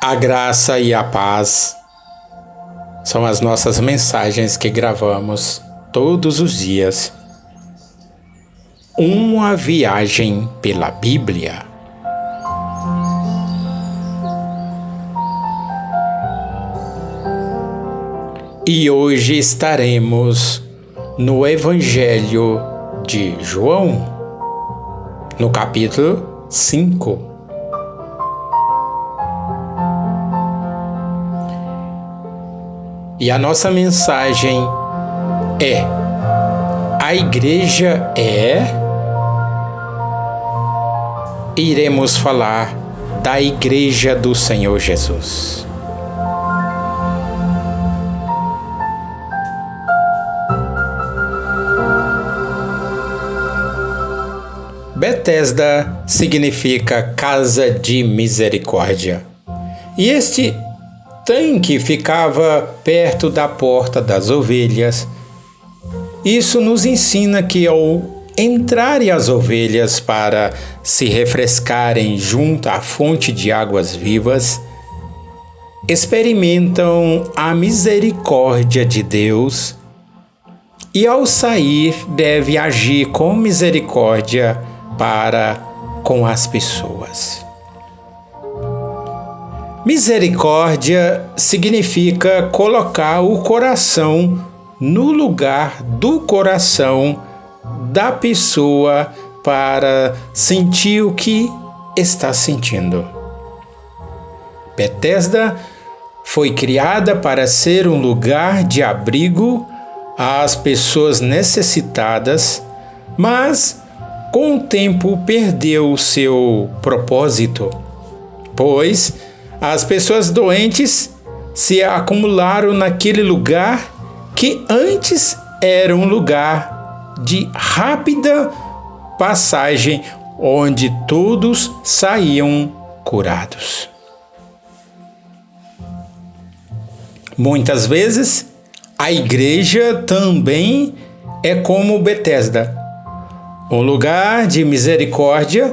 A graça e a paz são as nossas mensagens que gravamos todos os dias. Uma viagem pela Bíblia. E hoje estaremos no Evangelho de João, no capítulo 5. E a nossa mensagem é: a igreja é. Iremos falar da igreja do Senhor Jesus. Betesda significa casa de misericórdia. E este tanque ficava perto da porta das ovelhas. Isso nos ensina que ao entrarem as ovelhas para se refrescarem junto à fonte de águas vivas, experimentam a misericórdia de Deus e ao sair deve agir com misericórdia para com as pessoas. Misericórdia significa colocar o coração no lugar do coração da pessoa para sentir o que está sentindo. Betesda foi criada para ser um lugar de abrigo às pessoas necessitadas, mas com o tempo perdeu seu propósito, pois as pessoas doentes se acumularam naquele lugar que antes era um lugar de rápida passagem onde todos saíam curados. Muitas vezes, a igreja também é como Betesda, um lugar de misericórdia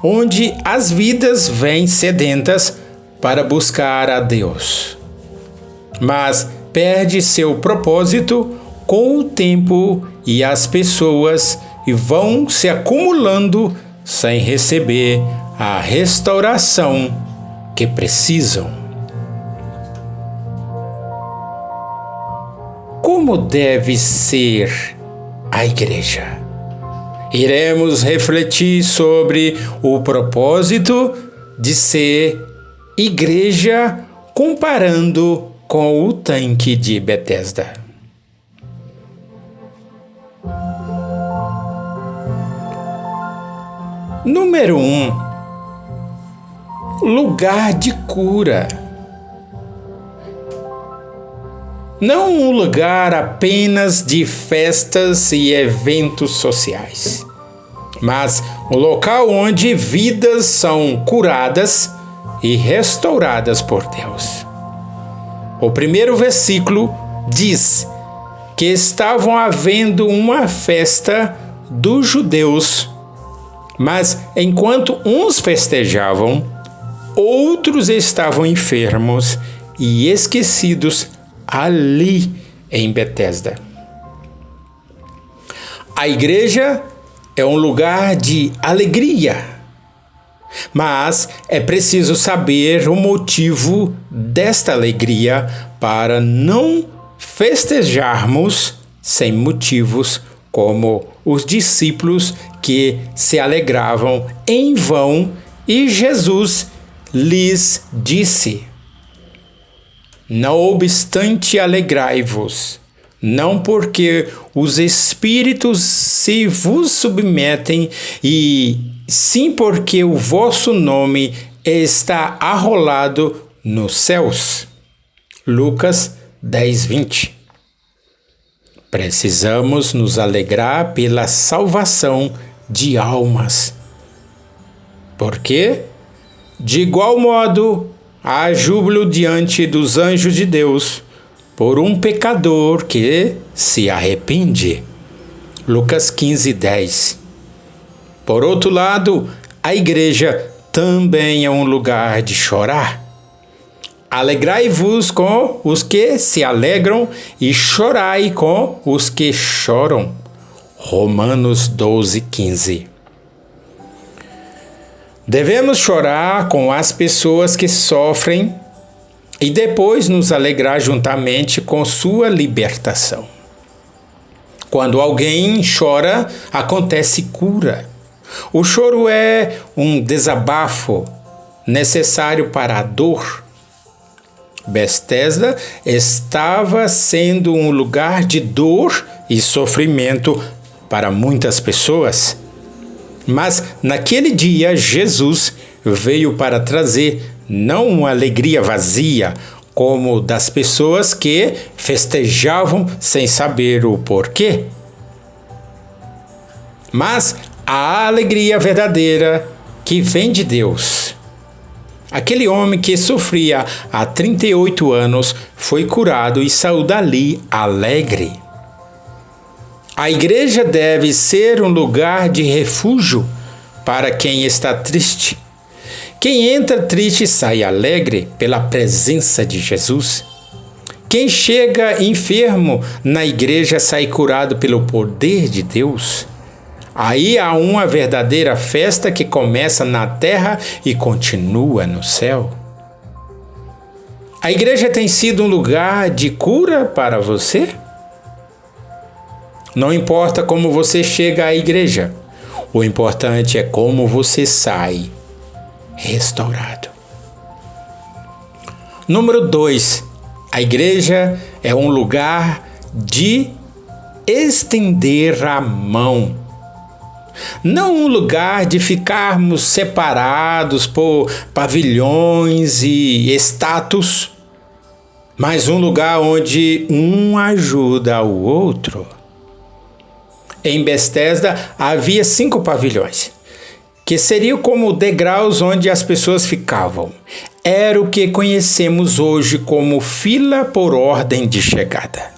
onde as vidas vêm sedentas para buscar a Deus, mas perde seu propósito com o tempo e as pessoas vão se acumulando sem receber a restauração que precisam. Como deve ser a igreja? Iremos refletir sobre o propósito de ser igreja comparando com o tanque de Betesda. Número 1. Lugar de cura. Não um lugar apenas de festas e eventos sociais, mas um local onde vidas são curadas e restauradas por Deus. O primeiro versículo diz que estavam havendo uma festa dos judeus, mas enquanto uns festejavam, outros estavam enfermos e esquecidos ali em Betesda. A igreja é um lugar de alegria, mas é preciso saber o motivo desta alegria para não festejarmos sem motivos, como os discípulos que se alegravam em vão e Jesus lhes disse: não obstante alegrai-vos, não porque os espíritos se vos submetem, e sim porque o vosso nome está arrolado nos céus. Lucas 10:20. Precisamos nos alegrar pela salvação de almas. Porque, de igual modo, há júbilo diante dos anjos de Deus por um pecador que se arrepende. Lucas 15:10. Por outro lado, a igreja também é um lugar de chorar. Alegrai-vos com os que se alegram e chorai com os que choram. Romanos 12:15. Devemos chorar com as pessoas que sofrem e depois nos alegrar juntamente com sua libertação. Quando alguém chora, acontece cura. O choro é um desabafo necessário para a dor. Betesda estava sendo um lugar de dor e sofrimento para muitas pessoas. Mas naquele dia Jesus veio para trazer não uma alegria vazia, como das pessoas que festejavam sem saber o porquê, mas a alegria verdadeira que vem de Deus. Aquele homem que sofria há 38 anos foi curado e saiu dali alegre. A igreja deve ser um lugar de refúgio para quem está triste. Quem entra triste sai alegre pela presença de Jesus. Quem chega enfermo na igreja sai curado pelo poder de Deus. Aí há uma verdadeira festa que começa na terra e continua no céu. A igreja tem sido um lugar de cura para você? Não importa como você chega à igreja, o importante é como você sai restaurado. Número 2. A igreja é um lugar de estender a mão. Não um lugar de ficarmos separados por pavilhões e status, mas um lugar onde um ajuda o outro. Em Betesda havia 5 pavilhões, que seriam como degraus onde as pessoas ficavam. Era o que conhecemos hoje como fila por ordem de chegada.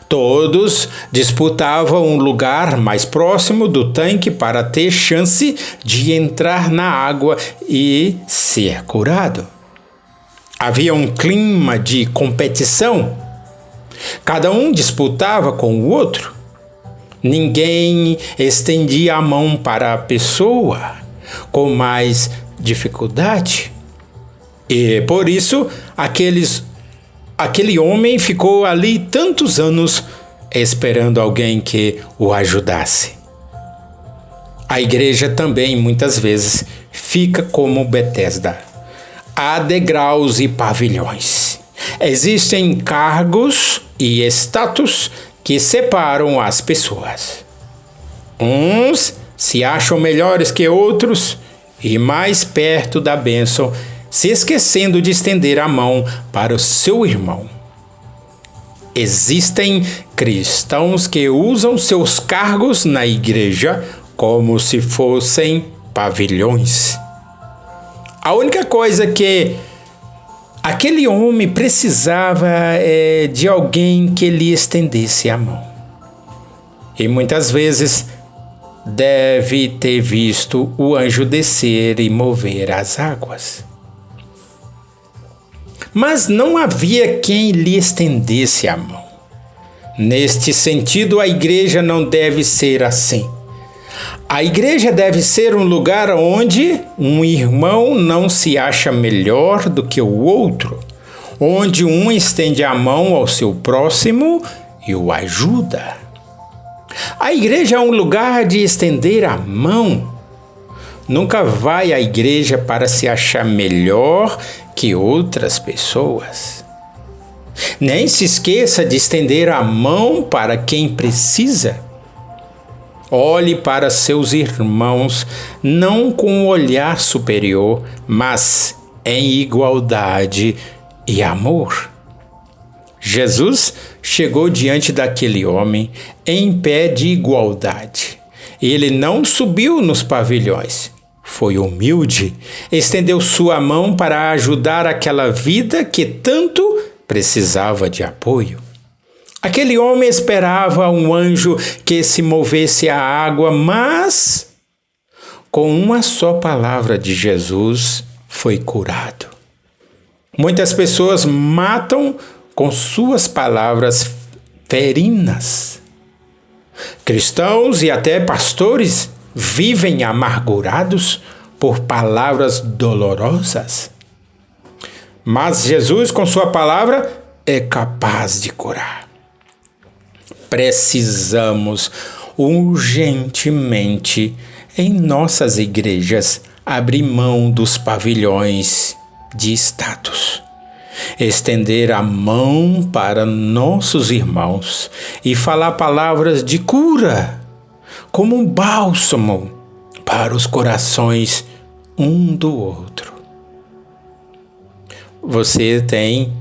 Todos disputavam um lugar mais próximo do tanque para ter chance de entrar na água e ser curado. Havia um clima de competição. Cada um disputava com o outro. Ninguém estendia a mão para a pessoa com mais dificuldade. E por isso, aquele homem ficou ali tantos anos esperando alguém que o ajudasse. A igreja também, muitas vezes, fica como Betesda. Há degraus e pavilhões. Existem cargos e status que separam as pessoas. Uns se acham melhores que outros e mais perto da bênção, se esquecendo de estender a mão para o seu irmão. Existem cristãos que usam seus cargos na igreja como se fossem pavilhões. A única coisa que aquele homem precisava é de alguém que lhe estendesse a mão. E muitas vezes deve ter visto o anjo descer e mover as águas. Mas não havia quem lhe estendesse a mão. Neste sentido, a igreja não deve ser assim. A igreja deve ser um lugar onde um irmão não se acha melhor do que o outro, onde um estende a mão ao seu próximo e o ajuda. A igreja é um lugar de estender a mão. Nunca vai à igreja para se achar melhor que outras pessoas. Nem se esqueça de estender a mão para quem precisa. Olhe para seus irmãos não com um olhar superior, mas em igualdade e amor. Jesus chegou diante daquele homem em pé de igualdade. Ele não subiu nos pavilhões. Foi humilde, estendeu sua mão para ajudar aquela vida que tanto precisava de apoio. Aquele homem esperava um anjo que se movesse a água, mas com uma só palavra de Jesus foi curado. Muitas pessoas matam com suas palavras ferinas. Cristãos e até pastores vivem amargurados por palavras dolorosas. Mas Jesus, com sua palavra, é capaz de curar. Precisamos urgentemente, em nossas igrejas, abrir mão dos pavilhões de status. Estender a mão para nossos irmãos e falar palavras de cura, como um bálsamo para os corações um do outro. Você tem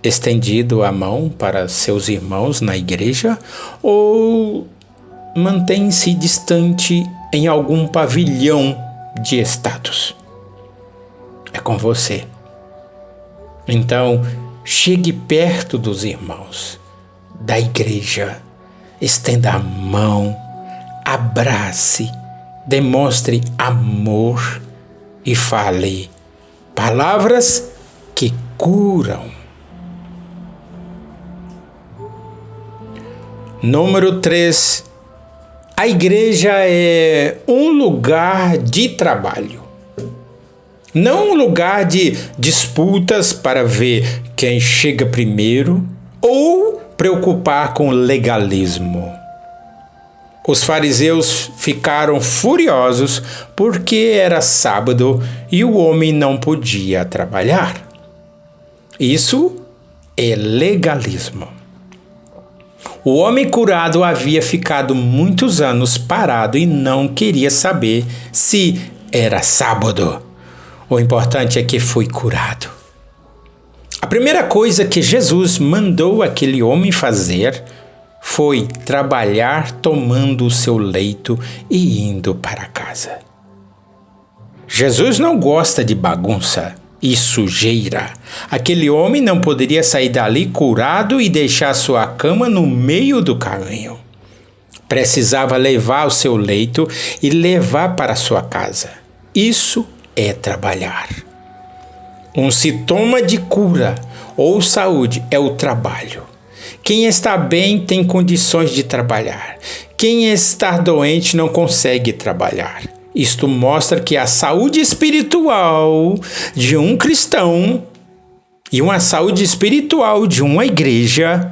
estendido a mão para seus irmãos na igreja ou mantém-se distante em algum pavilhão de status? É com você. Então, chegue perto dos irmãos da igreja, estenda a mão, abrace, demonstre amor e fale palavras que curam. Número 3. A igreja é um lugar de trabalho. Não um lugar de disputas para ver quem chega primeiro ou preocupar com legalismo. Os fariseus ficaram furiosos porque era sábado e o homem não podia trabalhar. Isso é legalismo. O homem curado havia ficado muitos anos parado e não queria saber se era sábado. O importante é que foi curado. A primeira coisa que Jesus mandou aquele homem fazer foi trabalhar tomando o seu leito e indo para casa. Jesus não gosta de bagunça e sujeira. Aquele homem não poderia sair dali curado e deixar sua cama no meio do caminho. Precisava levar o seu leito e levar para sua casa. Isso é trabalhar. Um sintoma de cura ou saúde é o trabalho. Quem está bem tem condições de trabalhar. Quem está doente não consegue trabalhar. Isto mostra que a saúde espiritual de um cristão e uma saúde espiritual de uma igreja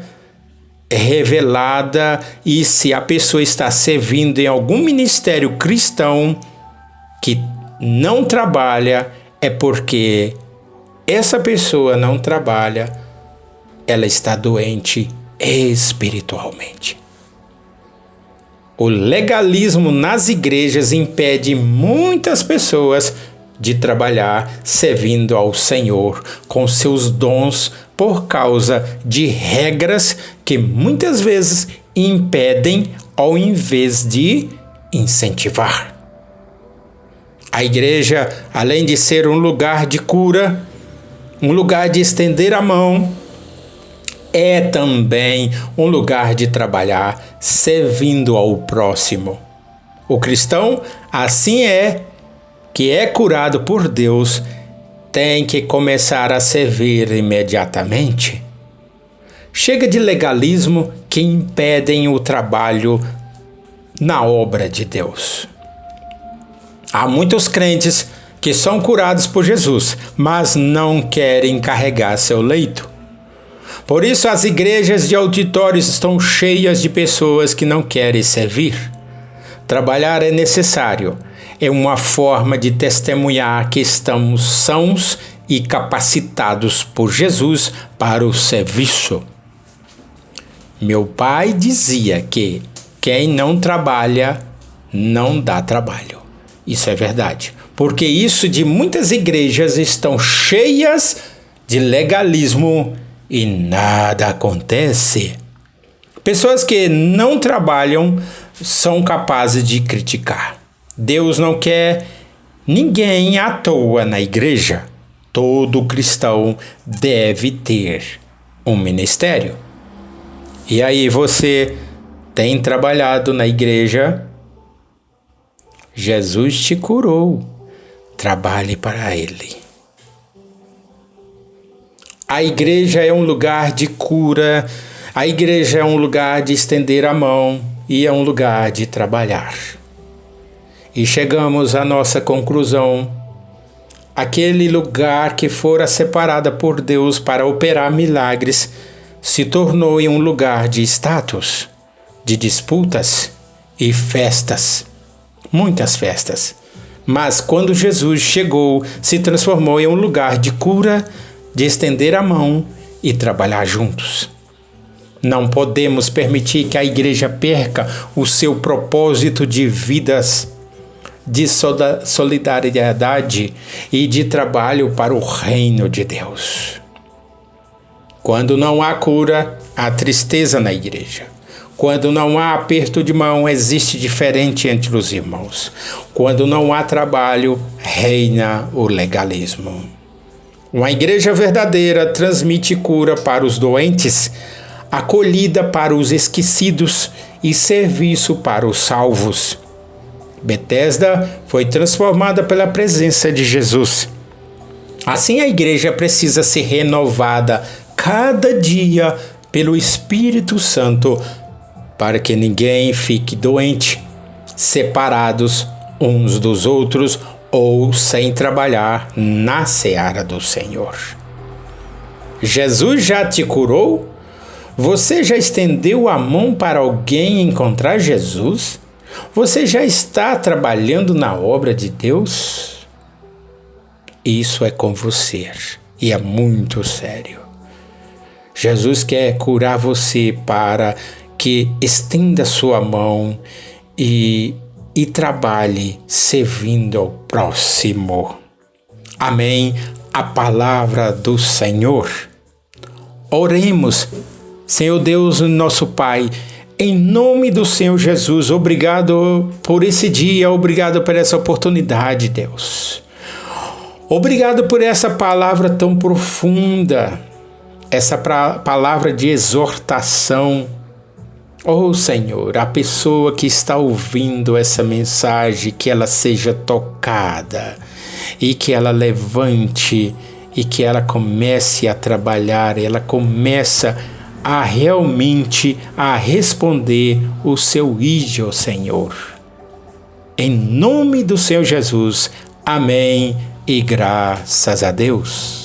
é revelada, e se a pessoa está servindo em algum ministério cristão que não trabalha, é porque essa pessoa não trabalha, ela está doente espiritualmente. O legalismo nas igrejas impede muitas pessoas de trabalhar servindo ao Senhor com seus dons por causa de regras que muitas vezes impedem ao invés de incentivar. A igreja, além de ser um lugar de cura, um lugar de estender a mão, é também um lugar de trabalhar servindo ao próximo. O cristão, assim que é curado por Deus, tem que começar a servir imediatamente. Chega de legalismo que impedem o trabalho na obra de Deus. Há muitos crentes que são curados por Jesus, mas não querem carregar seu leito. Por isso as igrejas de auditórios estão cheias de pessoas que não querem servir. Trabalhar é necessário. É uma forma de testemunhar que estamos sãos e capacitados por Jesus para o serviço. Meu pai dizia que quem não trabalha não dá trabalho. Isso é verdade, porque isso de muitas igrejas estão cheias de legalismo e nada acontece. Pessoas que não trabalham são capazes de criticar. Deus não quer ninguém à toa na igreja. Todo cristão deve ter um ministério. E aí, você tem trabalhado na igreja? Jesus te curou. Trabalhe para Ele. A igreja é um lugar de cura, a igreja é um lugar de estender a mão e é um lugar de trabalhar. E chegamos à nossa conclusão. Aquele lugar que fora separado por Deus para operar milagres se tornou em um lugar de status, de disputas e festas. Muitas festas. Mas quando Jesus chegou, se transformou em um lugar de cura, de estender a mão e trabalhar juntos. Não podemos permitir que a igreja perca o seu propósito de vidas, de solidariedade e de trabalho para o reino de Deus. Quando não há cura, há tristeza na igreja. Quando não há aperto de mão, existe diferente entre os irmãos. Quando não há trabalho, reina o legalismo. Uma igreja verdadeira transmite cura para os doentes, acolhida para os esquecidos e serviço para os salvos. Betesda foi transformada pela presença de Jesus. Assim, a igreja precisa ser renovada cada dia pelo Espírito Santo, para que ninguém fique doente, separados uns dos outros ou sem trabalhar na seara do Senhor. Jesus já te curou? Você já estendeu a mão para alguém encontrar Jesus? Você já está trabalhando na obra de Deus? Isso é com você e é muito sério. Jesus quer curar você para que estenda sua mão e trabalhe servindo ao próximo. Amém. A palavra do Senhor. Oremos. Senhor Deus, nosso Pai, em nome do Senhor Jesus, obrigado por esse dia, obrigado por essa oportunidade, Deus. Obrigado por essa palavra tão profunda, essa palavra de exortação. Oh Senhor, a pessoa que está ouvindo essa mensagem, que ela seja tocada e que ela levante e que ela comece a trabalhar, ela começa a realmente a responder o seu ídio, Senhor. Em nome do Senhor Jesus, amém e graças a Deus.